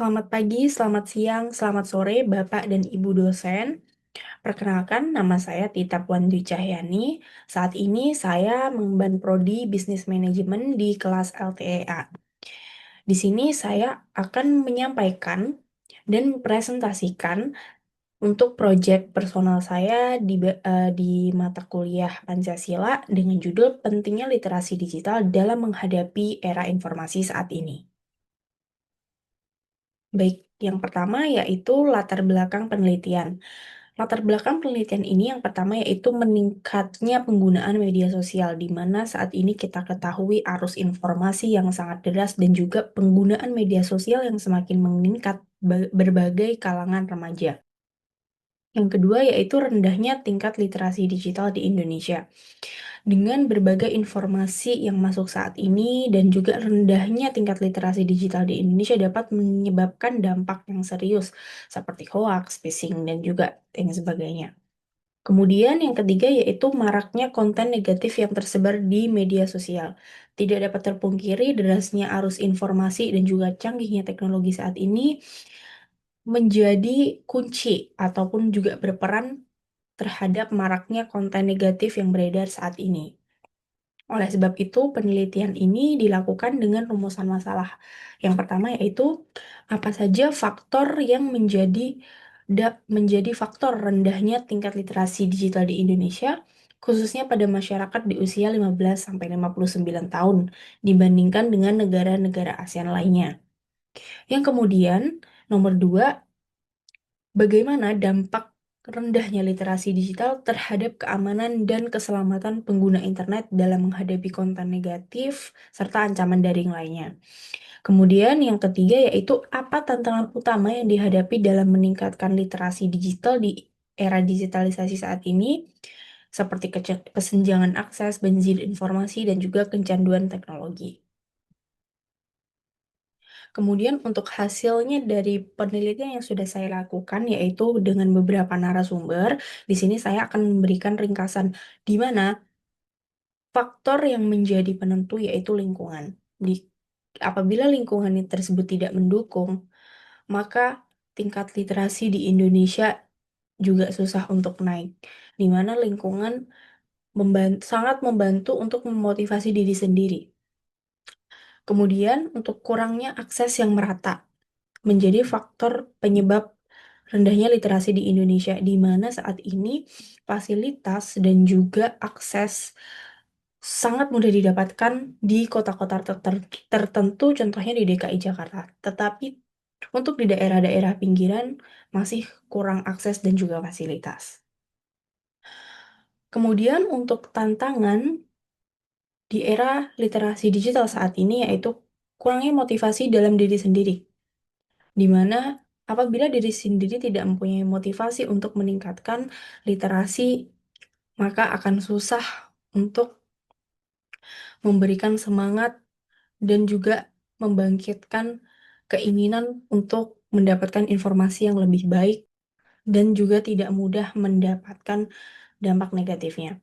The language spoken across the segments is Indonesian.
Selamat pagi, selamat siang, selamat sore, Bapak dan Ibu dosen. Perkenalkan, nama saya Tita Puan Dwi Cahyani. Saat ini saya mengemban prodi Bisnis Manajemen di kelas LTEA. Di sini saya akan menyampaikan dan presentasikan untuk proyek personal saya di mata kuliah Pancasila dengan judul Pentingnya Literasi Digital dalam Menghadapi Era Informasi Saat Ini. Baik, yang pertama yaitu latar belakang penelitian. Latar belakang penelitian ini yang pertama yaitu meningkatnya penggunaan media sosial, di mana saat ini kita ketahui arus informasi yang sangat deras dan juga penggunaan media sosial yang semakin meningkat berbagai kalangan remaja. Yang kedua yaitu rendahnya tingkat literasi digital di Indonesia. Dengan berbagai informasi yang masuk saat ini dan juga rendahnya tingkat literasi digital di Indonesia dapat menyebabkan dampak yang serius seperti hoax, phishing, dan juga yang sebagainya. Kemudian yang ketiga yaitu maraknya konten negatif yang tersebar di media sosial. Tidak dapat terpungkiri derasnya arus informasi dan juga canggihnya teknologi saat ini menjadi kunci ataupun juga berperan terhadap maraknya konten negatif yang beredar saat ini. Oleh sebab itu, penelitian ini dilakukan dengan rumusan masalah. Yang pertama yaitu apa saja faktor yang menjadi faktor rendahnya tingkat literasi digital di Indonesia, khususnya pada masyarakat di usia 15-59 tahun dibandingkan dengan negara-negara ASEAN lainnya. Yang kemudian, nomor dua, bagaimana dampak rendahnya literasi digital terhadap keamanan dan keselamatan pengguna internet dalam menghadapi konten negatif serta ancaman daring lainnya. Kemudian yang ketiga yaitu apa tantangan utama yang dihadapi dalam meningkatkan literasi digital di era digitalisasi saat ini, seperti kesenjangan akses, banjir informasi, dan juga kecanduan teknologi. Kemudian untuk hasilnya dari penelitian yang sudah saya lakukan yaitu dengan beberapa narasumber, di sini saya akan memberikan ringkasan di mana faktor yang menjadi penentu yaitu lingkungan. Apabila lingkungan tersebut tidak mendukung, maka tingkat literasi di Indonesia juga susah untuk naik. Di mana lingkungan sangat membantu untuk memotivasi diri sendiri. Kemudian untuk kurangnya akses yang merata menjadi faktor penyebab rendahnya literasi di Indonesia, di mana saat ini fasilitas dan juga akses sangat mudah didapatkan di kota-kota tertentu, contohnya di DKI Jakarta. Tetapi untuk di daerah-daerah pinggiran masih kurang akses dan juga fasilitas. Kemudian untuk tantangan di era literasi digital saat ini yaitu kurangnya motivasi dalam diri sendiri, di mana apabila diri sendiri tidak mempunyai motivasi untuk meningkatkan literasi, maka akan susah untuk memberikan semangat dan juga membangkitkan keinginan untuk mendapatkan informasi yang lebih baik dan juga tidak mudah mendapatkan dampak negatifnya.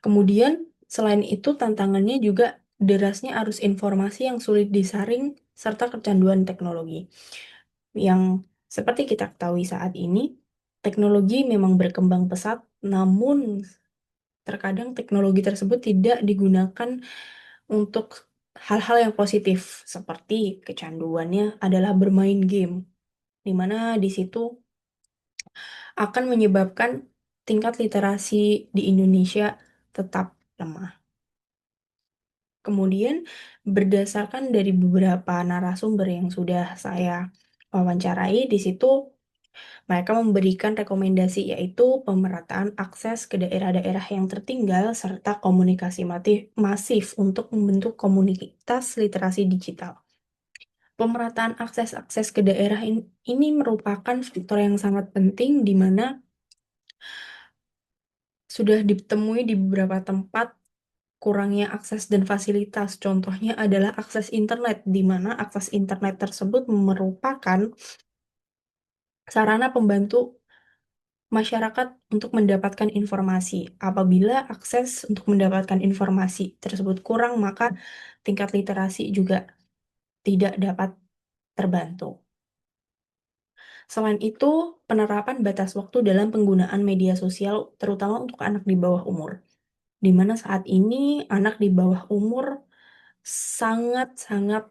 Kemudian, selain itu tantangannya juga derasnya arus informasi yang sulit disaring serta kecanduan teknologi. Yang seperti kita ketahui saat ini, teknologi memang berkembang pesat, namun terkadang teknologi tersebut tidak digunakan untuk hal-hal yang positif, seperti kecanduannya adalah bermain game, di mana di situ akan menyebabkan tingkat literasi di Indonesia tetap lemah. Kemudian, berdasarkan dari beberapa narasumber yang sudah saya wawancarai, di situ mereka memberikan rekomendasi yaitu pemerataan akses ke daerah-daerah yang tertinggal serta komunikasi masif untuk membentuk komunitas literasi digital. Pemerataan akses-akses ke daerah ini merupakan faktor yang sangat penting di mana sudah ditemui di beberapa tempat kurangnya akses dan fasilitas. Contohnya adalah akses internet, di mana akses internet tersebut merupakan sarana pembantu masyarakat untuk mendapatkan informasi. Apabila akses untuk mendapatkan informasi tersebut kurang, maka tingkat literasi juga tidak dapat terbantu. Selain itu, penerapan batas waktu dalam penggunaan media sosial, terutama untuk anak di bawah umur, di mana saat ini anak di bawah umur sangat-sangat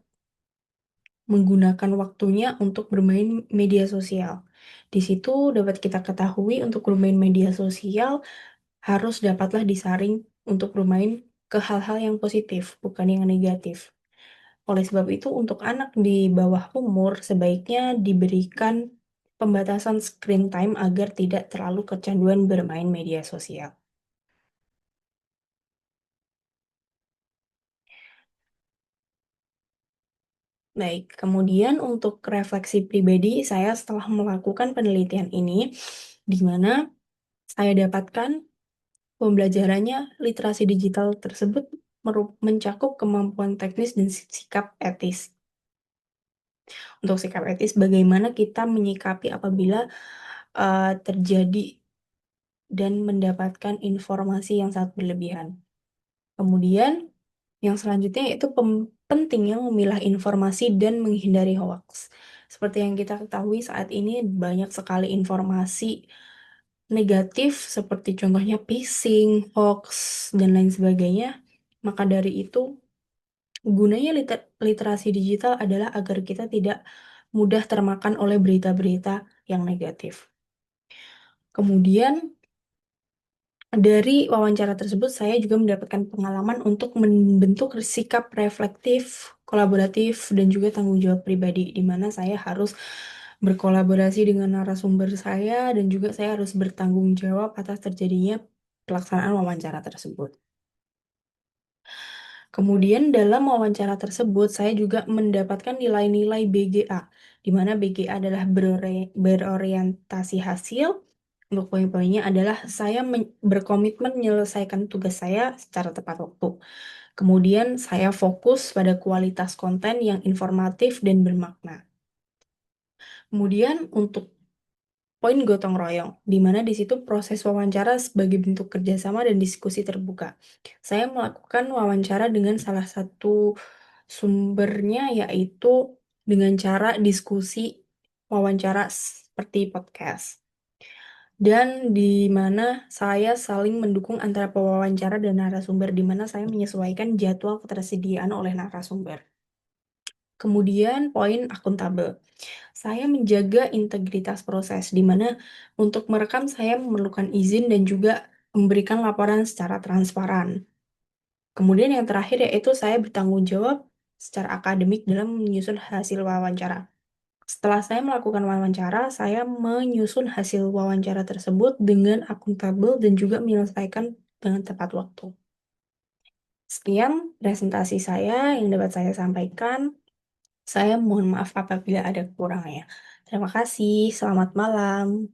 menggunakan waktunya untuk bermain media sosial. Di situ dapat kita ketahui untuk bermain media sosial harus dapatlah disaring untuk bermain ke hal-hal yang positif, bukan yang negatif. Oleh sebab itu, untuk anak di bawah umur sebaiknya diberikan pembatasan screen time agar tidak terlalu kecanduan bermain media sosial. Baik, kemudian untuk refleksi pribadi, saya setelah melakukan penelitian ini, di mana saya dapatkan pembelajarannya literasi digital tersebut mencakup kemampuan teknis dan sikap etis. Untuk sikap etis, bagaimana kita menyikapi apabila terjadi dan mendapatkan informasi yang sangat berlebihan. Kemudian, yang selanjutnya yaitu pentingnya memilah informasi dan menghindari hoax. Seperti yang kita ketahui saat ini banyak sekali informasi negatif seperti contohnya phishing, hoax, dan lain sebagainya. Maka dari itu, gunanya literasi digital adalah agar kita tidak mudah termakan oleh berita-berita yang negatif. Kemudian, dari wawancara tersebut, saya juga mendapatkan pengalaman untuk membentuk sikap reflektif, kolaboratif, dan juga tanggung jawab pribadi, di mana saya harus berkolaborasi dengan narasumber saya, dan juga saya harus bertanggung jawab atas terjadinya pelaksanaan wawancara tersebut. Kemudian dalam wawancara tersebut, saya juga mendapatkan nilai-nilai BGA, di mana BGA adalah berorientasi hasil. Untuk poin-poinnya adalah saya berkomitmen menyelesaikan tugas saya secara tepat waktu. Kemudian saya fokus pada kualitas konten yang informatif dan bermakna. Kemudian untuk poin gotong royong, di mana di situ proses wawancara sebagai bentuk kerjasama dan diskusi terbuka. Saya melakukan wawancara dengan salah satu sumbernya, yaitu dengan cara diskusi wawancara seperti podcast. Dan di mana saya saling mendukung antara pewawancara dan narasumber, di mana saya menyesuaikan jadwal ketersediaan oleh narasumber. Kemudian poin akuntabel. Saya menjaga integritas proses, di mana untuk merekam saya memerlukan izin dan juga memberikan laporan secara transparan. Kemudian yang terakhir yaitu saya bertanggung jawab secara akademik dalam menyusun hasil wawancara. Setelah saya melakukan wawancara, saya menyusun hasil wawancara tersebut dengan akuntabel dan juga menyelesaikan dengan tepat waktu. Sekian presentasi saya yang dapat saya sampaikan. Saya mohon maaf apabila ada kekurangannya. Terima kasih, selamat malam.